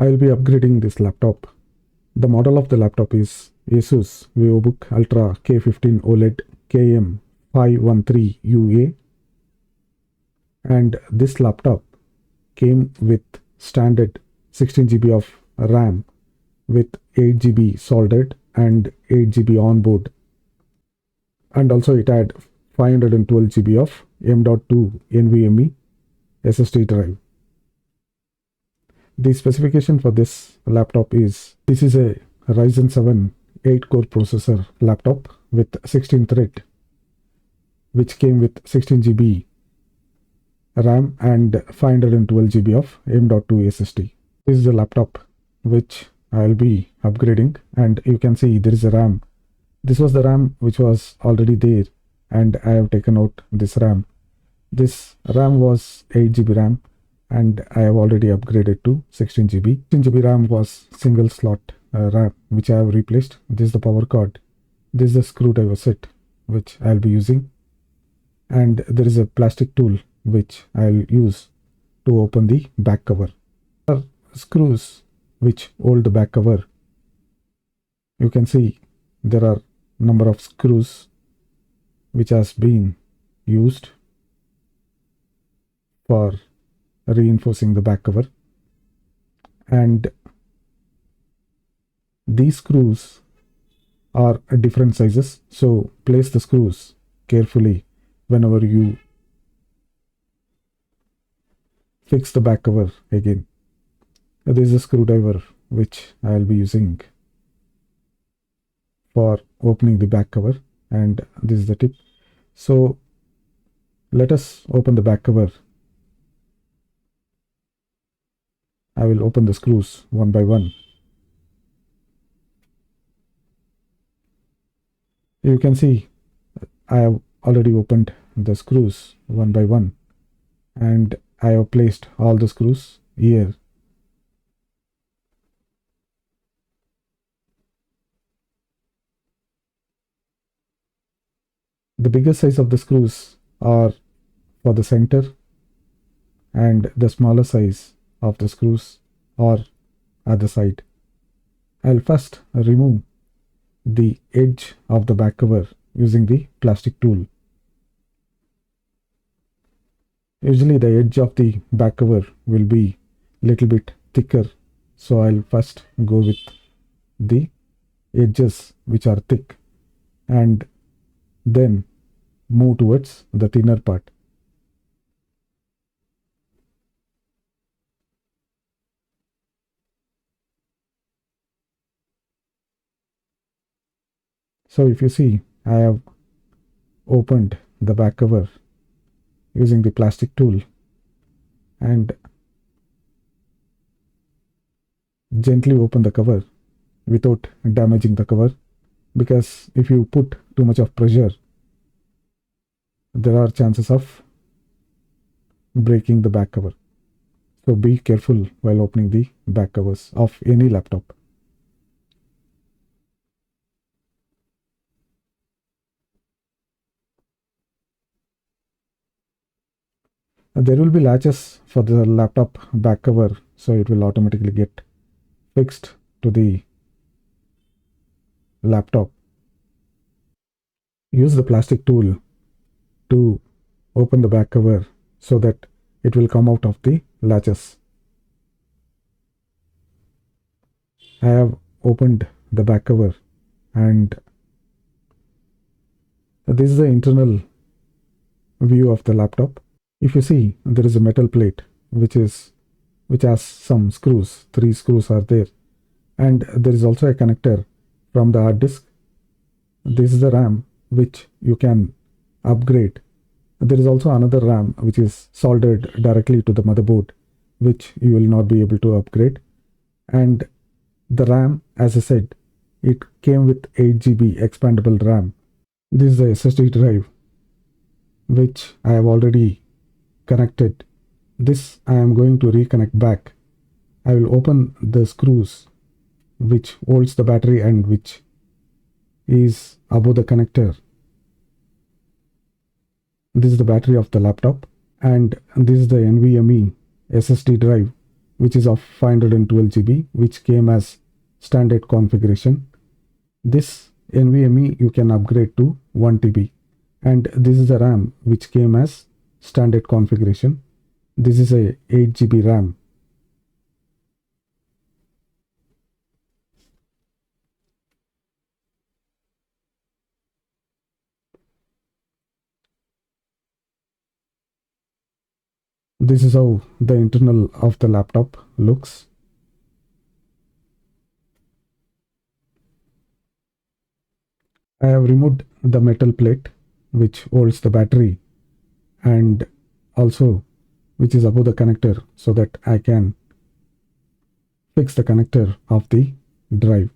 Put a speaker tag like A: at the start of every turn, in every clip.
A: I will be upgrading this laptop. The model of the laptop is ASUS VIVOBOOK Ultra K15 OLED KM513UA, and this laptop came with standard 16 GB of RAM with 8 GB soldered and 8 GB onboard, and also it had 512 GB of M.2 NVMe SSD drive. The specification for this laptop is, this is a Ryzen 7 8-core processor laptop with 16 thread, which came with 16 GB RAM and 512 GB of M.2 SSD. This is the laptop which I will be upgrading, and you can see there is a RAM. This was the RAM which was already there, and I have taken out this RAM. This RAM was 8 GB RAM, and I have already upgraded to 16 GB. 16 GB RAM was single slot RAM, which I have replaced. This is the power cord. This is the screwdriver set which I will be using, and there is a plastic tool which I will use to open the back cover. There are screws which hold the back cover. You can see there are number of screws which has been used for reinforcing the back cover, and these screws are different sizes, so place the screws carefully whenever you fix the back cover again. This is a screwdriver which I will be using for opening the back cover, and this is the tip. So let us open the back cover. I will open the screws one by one. You can see I have already opened the screws one by one, and I have placed all the screws here. The biggest size of the screws are for the center, and the smaller size of the screws are at the side. I'll first remove the edge of the back cover using the plastic tool. Usually the edge of the back cover will be little bit thicker, so I'll first go with the edges which are thick and then move towards the thinner part. So if you see, I have opened the back cover using the plastic tool and gently open the cover without damaging the cover, because if you put too much of pressure, there are chances of breaking the back cover. So be careful while opening the back covers of any laptop. There will be latches for the laptop back cover, so it will automatically get fixed to the laptop. Use the plastic tool to open the back cover so that it will come out of the latches. I have opened the back cover, and this is the internal view of the laptop. If you see, there is a metal plate which has some screws. 3 screws are there, and there is also a connector from the hard disk. This is the RAM which you can upgrade. There is also another RAM which is soldered directly to the motherboard, which you will not be able to upgrade. And the RAM, as I said, it came with 8 GB expandable RAM. This is the SSD drive which I have already connected. This I am going to reconnect back. I will open the screws which holds the battery and which is above the connector. This is the battery of the laptop, and this is the NVMe SSD drive which is of 512 GB, which came as standard configuration. This NVMe you can upgrade to 1 TB, and this is the RAM which came as standard configuration. This is a 8 GB RAM. This is how the internal of the laptop looks. I have removed the metal plate which holds the battery and also which is above the connector, so that I can fix the connector of the drive.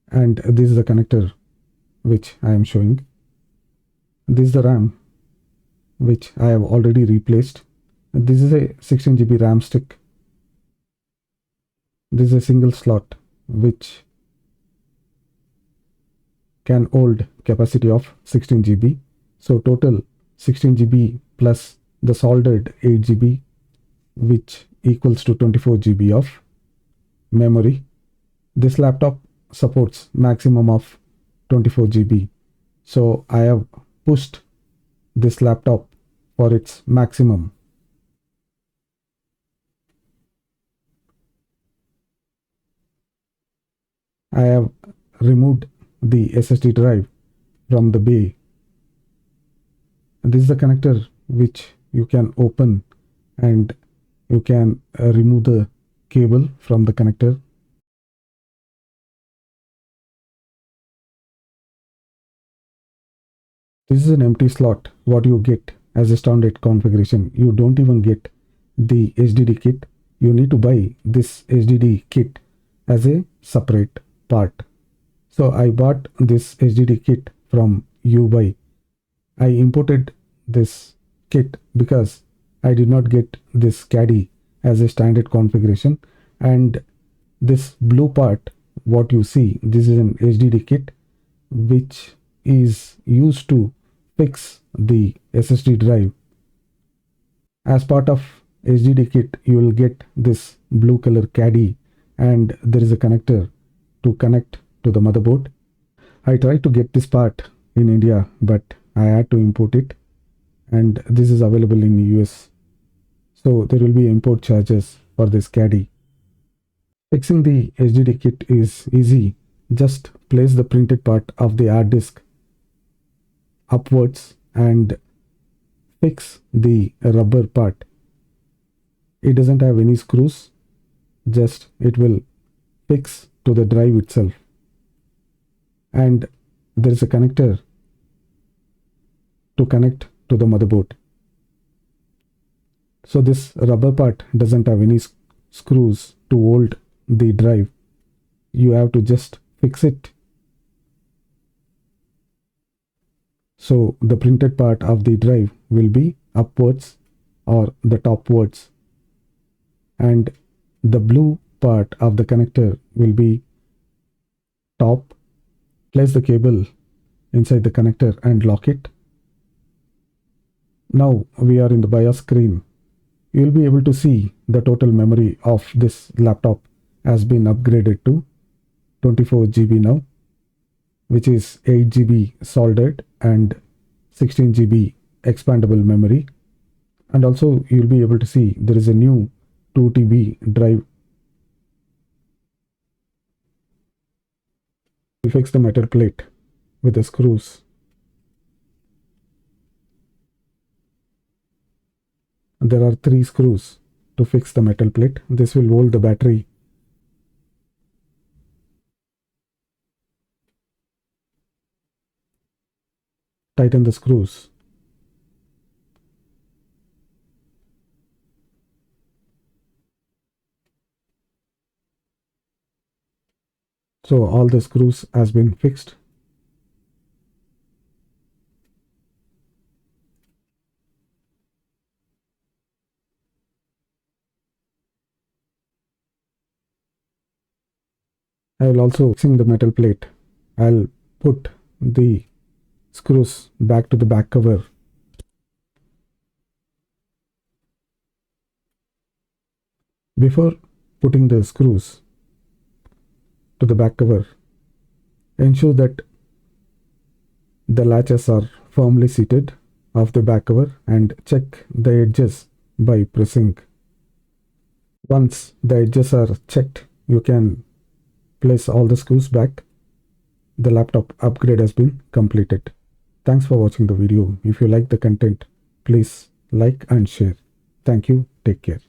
A: And this is the connector which I am showing. This is the RAM which I have already replaced. This is a 16 GB RAM stick. This is a single slot which can hold capacity of 16 GB. So total 16 GB plus the soldered 8 GB, which equals to 24 GB of memory. This laptop supports maximum of 24 GB. So I have pushed this laptop for its maximum. I have removed the SSD drive from the bay. This is the connector which you can open, and you can remove the cable from the connector. This is an empty slot what you get as a standard configuration. You don't even get the HDD kit. You need to buy this HDD kit as a separate part. So I bought this HDD kit from UBuy. I imported this kit because I did not get this Caddy as a standard configuration, and this blue part what you see, this is an HDD kit which is used to fix the SSD drive. As part of HDD kit you will get this blue color Caddy, and there is a connector to connect to the motherboard. I tried to get this part in India, but I had to import it, and this is available in US. So there will be import charges for this Caddy. Fixing the HDD kit is easy. Just place the printed part of the hard disk upwards and fix the rubber part. It doesn't have any screws, just it will fix to the drive itself. And there is a connector to connect to the motherboard. So this rubber part doesn't have any screws to hold the drive. You have to just fix it. So the printed part of the drive will be upwards or the topwards, and the blue part of the connector will be top. Place the cable inside the connector and lock it. Now we are in the BIOS screen. You will be able to see the total memory of this laptop has been upgraded to 24 GB now, which is 8 GB soldered and 16 GB expandable memory. And also you will be able to see there is a new 2 TB drive. We'll fix the metal plate with the screws. There are 3 screws to fix the metal plate. This will hold the battery. Tighten the screws. So all the screws has been fixed. I will also fixing the metal plate. I'll put the screws back to the back cover. Before putting the screws to the back cover, ensure that the latches are firmly seated of the back cover and check the edges by pressing. Once the edges are checked, you can place all the screws back. The laptop upgrade has been completed. Thanks for watching the video. If you like the content, please like and share. Thank you. Take care.